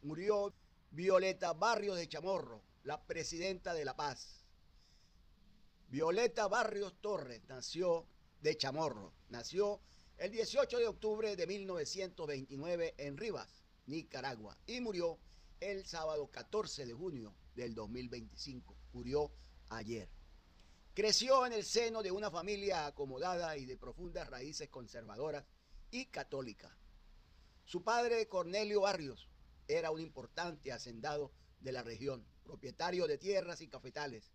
murió Violeta Barrios de Chamorro, la presidenta de La Paz. Violeta Barrios Torres nació de Chamorro. Nació el 18 de octubre de 1929 en Rivas, Nicaragua, y murió el sábado 14 de junio del 2025. Murió ayer. Creció en el seno de una familia acomodada y de profundas raíces conservadoras y católicas. Su padre, Cornelio Barrios, era un importante hacendado de la región, propietario de tierras y cafetales,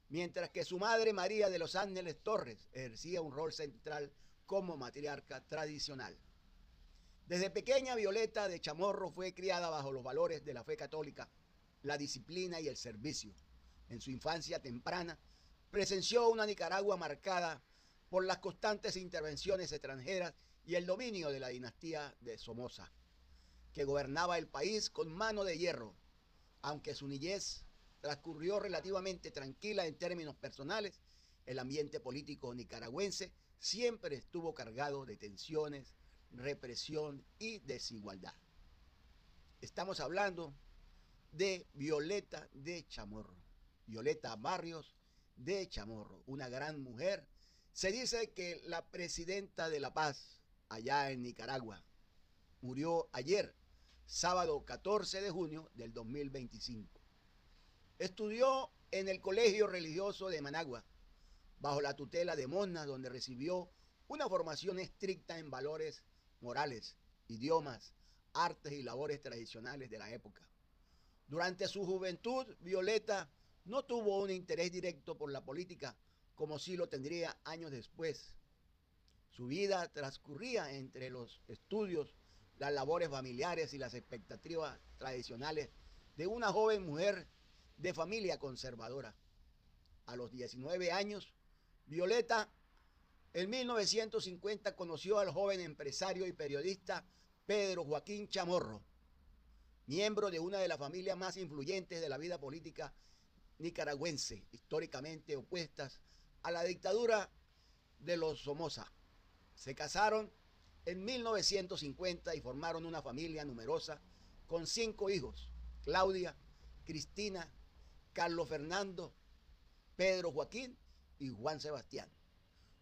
mientras que su madre, María de los Ángeles Torres, ejercía un rol central como matriarca tradicional. Desde pequeña, Violeta de Chamorro fue criada bajo los valores de la fe católica, la disciplina y el servicio. En su infancia temprana, presenció una Nicaragua marcada por las constantes intervenciones extranjeras y el dominio de la dinastía de Somoza, que gobernaba el país con mano de hierro. Aunque su niñez transcurrió relativamente tranquila en términos personales, el ambiente político nicaragüense siempre estuvo cargado de tensiones, represión y desigualdad. Estamos hablando de Violeta de Chamorro, Violeta Barrios de Chamorro, una gran mujer. Se dice que la presidenta de La Paz, allá en Nicaragua, murió ayer, sábado 14 de junio del 2025. Estudió en el Colegio Religioso de Managua, bajo la tutela de monjas, donde recibió una formación estricta en valores morales, idiomas, artes y labores tradicionales de la época. Durante su juventud, Violeta no tuvo un interés directo por la política, como sí lo tendría años después. Su vida transcurría entre los estudios, las labores familiares y las expectativas tradicionales de una joven mujer de familia conservadora. A los 19 años, Violeta en 1950 conoció al joven empresario y periodista Pedro Joaquín Chamorro, miembro de una de las familias más influyentes de la vida política nicaragüense, históricamente opuestas a la dictadura de los Somoza. Se casaron en 1950 y formaron una familia numerosa con 5 hijos: Claudia, Cristina, Carlos Fernando, Pedro Joaquín y Juan Sebastián.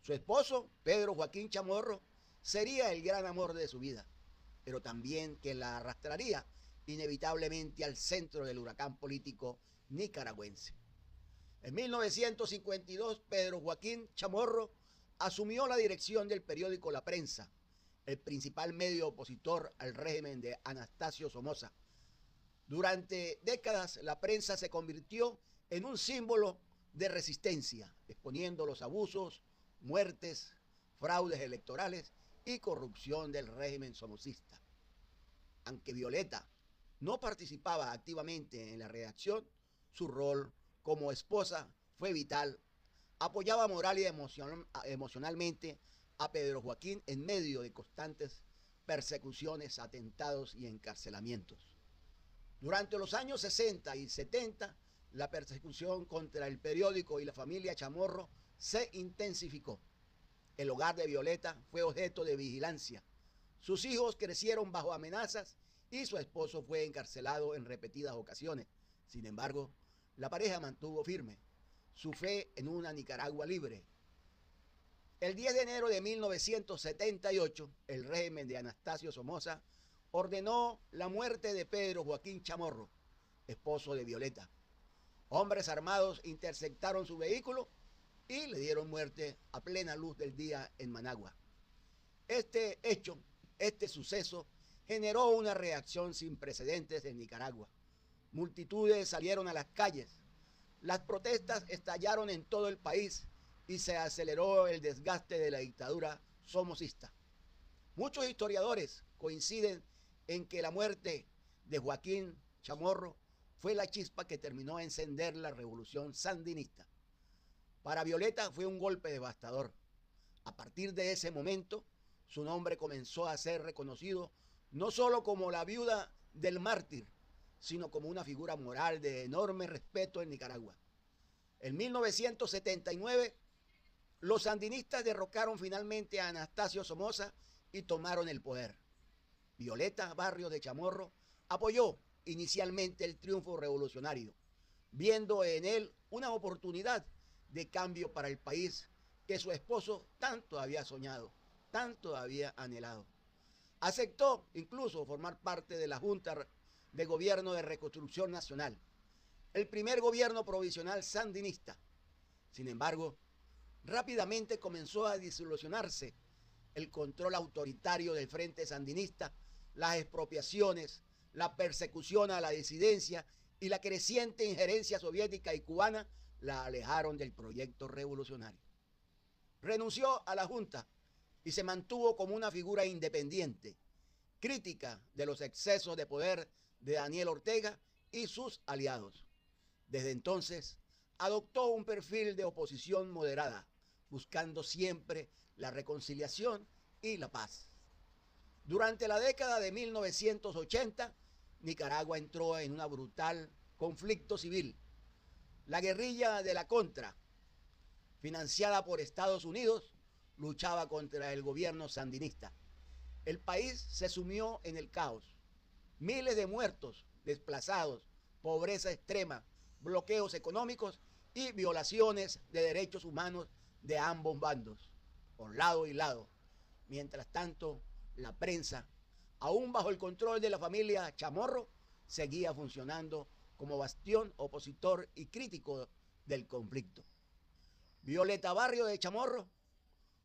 Su esposo, Pedro Joaquín Chamorro, sería el gran amor de su vida, pero también que la arrastraría inevitablemente al centro del huracán político nicaragüense. En 1952, Pedro Joaquín Chamorro asumió la dirección del periódico La Prensa, el principal medio opositor al régimen de Anastasio Somoza. Durante décadas, la prensa se convirtió en un símbolo de resistencia, exponiendo los abusos, muertes, fraudes electorales y corrupción del régimen somocista. Aunque Violeta no participaba activamente en la redacción, su rol como esposa fue vital. Apoyaba moral y emocionalmente a Pedro Joaquín en medio de constantes persecuciones, atentados y encarcelamientos. Durante los años 60 y 70, la persecución contra el periódico y la familia Chamorro se intensificó. El hogar de Violeta fue objeto de vigilancia. Sus hijos crecieron bajo amenazas y su esposo fue encarcelado en repetidas ocasiones. Sin embargo, la pareja mantuvo firme su fe en una Nicaragua libre. El 10 de enero de 1978, el régimen de Anastasio Somoza ordenó la muerte de Pedro Joaquín Chamorro, esposo de Violeta. Hombres armados interceptaron su vehículo y le dieron muerte a plena luz del día en Managua. Este hecho, este suceso, generó una reacción sin precedentes en Nicaragua. Multitudes salieron a las calles. Las protestas estallaron en todo el país y se aceleró el desgaste de la dictadura somocista. Muchos historiadores coinciden en que la muerte de Joaquín Chamorro fue la chispa que terminó a encender la revolución sandinista. Para Violeta fue un golpe devastador. A partir de ese momento, su nombre comenzó a ser reconocido no solo como la viuda del mártir, sino como una figura moral de enorme respeto en Nicaragua. En 1979, los sandinistas derrocaron finalmente a Anastasio Somoza y tomaron el poder. Violeta Barrios de Chamorro apoyó inicialmente el triunfo revolucionario, viendo en él una oportunidad de cambio para el país que su esposo tanto había soñado, tanto había anhelado. Aceptó incluso formar parte de la Junta de Gobierno de Reconstrucción Nacional, el primer gobierno provisional sandinista. Sin embargo, rápidamente comenzó a disolucionarse el control autoritario del Frente Sandinista, las expropiaciones, la persecución a la disidencia y la creciente injerencia soviética y cubana la alejaron del proyecto revolucionario. Renunció a la Junta y se mantuvo como una figura independiente, crítica de los excesos de poder de Daniel Ortega y sus aliados. Desde entonces, adoptó un perfil de oposición moderada, buscando siempre la reconciliación y la paz. Durante la década de 1980, Nicaragua entró en un brutal conflicto civil. La guerrilla de la Contra, financiada por Estados Unidos, luchaba contra el gobierno sandinista. El país se sumió en el caos. Miles de muertos, desplazados, pobreza extrema, bloqueos económicos y violaciones de derechos humanos de ambos bandos, por lado y lado. Mientras tanto, la prensa, aún bajo el control de la familia Chamorro, seguía funcionando como bastión opositor y crítico del conflicto. Violeta Barrios de Chamorro,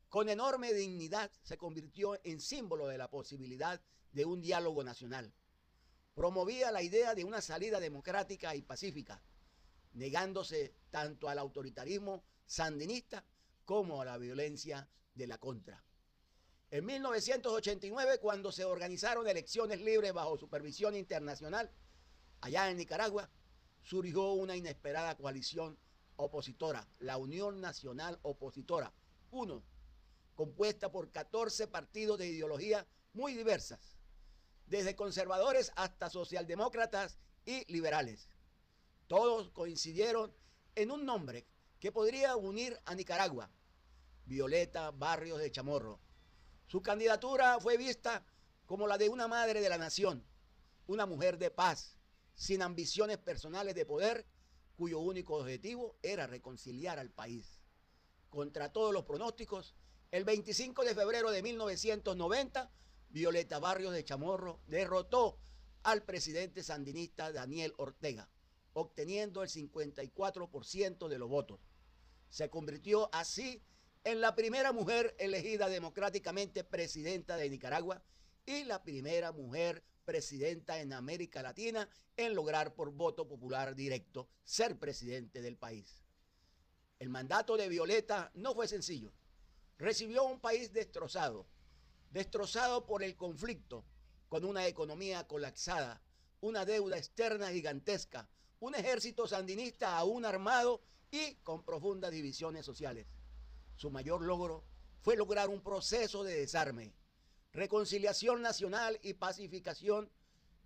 con enorme dignidad, se convirtió en símbolo de la posibilidad de un diálogo nacional. Promovía la idea de una salida democrática y pacífica, negándose tanto al autoritarismo sandinista como a la violencia de la Contra. En 1989, cuando se organizaron elecciones libres bajo supervisión internacional, allá en Nicaragua, surgió una inesperada coalición opositora, la Unión Nacional Opositora, UNO, compuesta por 14 partidos de ideología muy diversas, desde conservadores hasta socialdemócratas y liberales. Todos coincidieron en un nombre que podría unir a Nicaragua: Violeta Barrios de Chamorro. Su candidatura fue vista como la de una madre de la nación, una mujer de paz, sin ambiciones personales de poder, cuyo único objetivo era reconciliar al país. Contra todos los pronósticos, el 25 de febrero de 1990, Violeta Barrios de Chamorro derrotó al presidente sandinista Daniel Ortega, obteniendo el 54% de los votos. Se convirtió así en la primera mujer elegida democráticamente presidenta de Nicaragua y la primera mujer presidenta en América Latina en lograr por voto popular directo ser presidente del país. El mandato de Violeta no fue sencillo. Recibió un país destrozado por el conflicto, con una economía colapsada, una deuda externa gigantesca, un ejército sandinista aún armado y con profundas divisiones sociales. Su mayor logro fue lograr un proceso de desarme, reconciliación nacional y pacificación.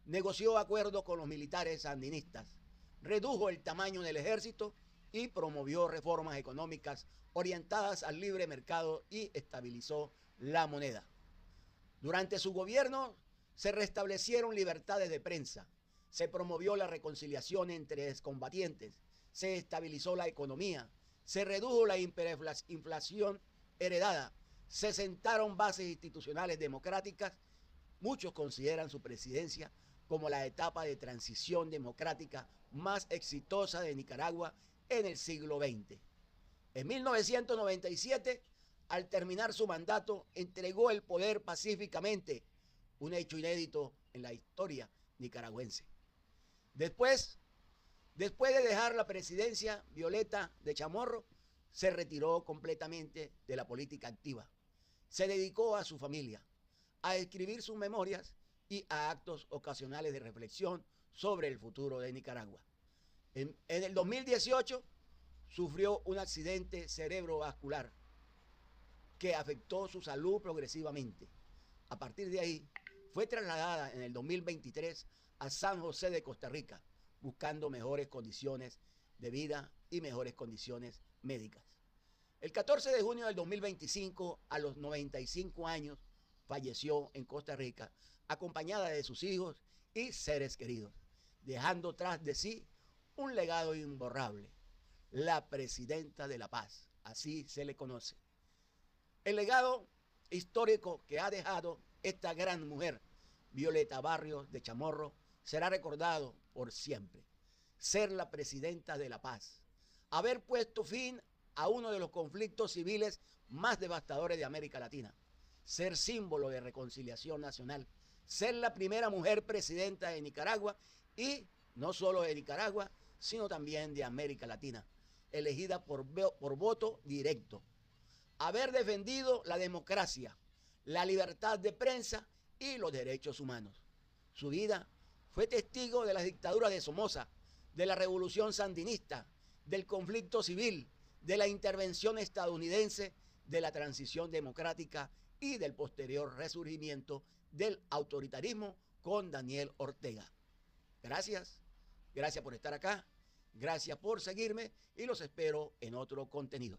Negoció acuerdos con los militares sandinistas, redujo el tamaño del ejército y promovió reformas económicas orientadas al libre mercado y estabilizó la moneda. Durante su gobierno se restablecieron libertades de prensa, se promovió la reconciliación entre excombatientes, se estabilizó la economía, se redujo la hiperinflación heredada, se sentaron bases institucionales democráticas. Muchos consideran su presidencia como la etapa de transición democrática más exitosa de Nicaragua en el siglo XX. En 1997, al terminar su mandato, entregó el poder pacíficamente, un hecho inédito en la historia nicaragüense. Después de dejar la presidencia, Violeta de Chamorro se retiró completamente de la política activa. Se dedicó a su familia, a escribir sus memorias y a actos ocasionales de reflexión sobre el futuro de Nicaragua. En el 2018 sufrió un accidente cerebrovascular que afectó su salud progresivamente. A partir de ahí, fue trasladada en el 2023 a San José de Costa Rica, buscando mejores condiciones de vida y mejores condiciones médicas. El 14 de junio del 2025, a los 95 años, falleció en Costa Rica, acompañada de sus hijos y seres queridos. dejando tras de sí un legado imborrable, la presidenta de la paz, así se le conoce. El legado histórico que ha dejado esta gran mujer, Violeta Barrios de Chamorro, será recordado por siempre. Ser la presidenta de la paz, haber puesto fin a uno de los conflictos civiles más devastadores de América Latina, ser símbolo de reconciliación nacional, ser la primera mujer presidenta de Nicaragua y no solo de Nicaragua, sino también de América Latina, elegida por voto directo, haber defendido la democracia, la libertad de prensa y los derechos humanos. Su vida fue testigo de las dictaduras de Somoza, de la revolución sandinista, del conflicto civil, de la intervención estadounidense, de la transición democrática y del posterior resurgimiento del autoritarismo con Daniel Ortega. Gracias, gracias por estar acá, gracias por seguirme y los espero en otro contenido.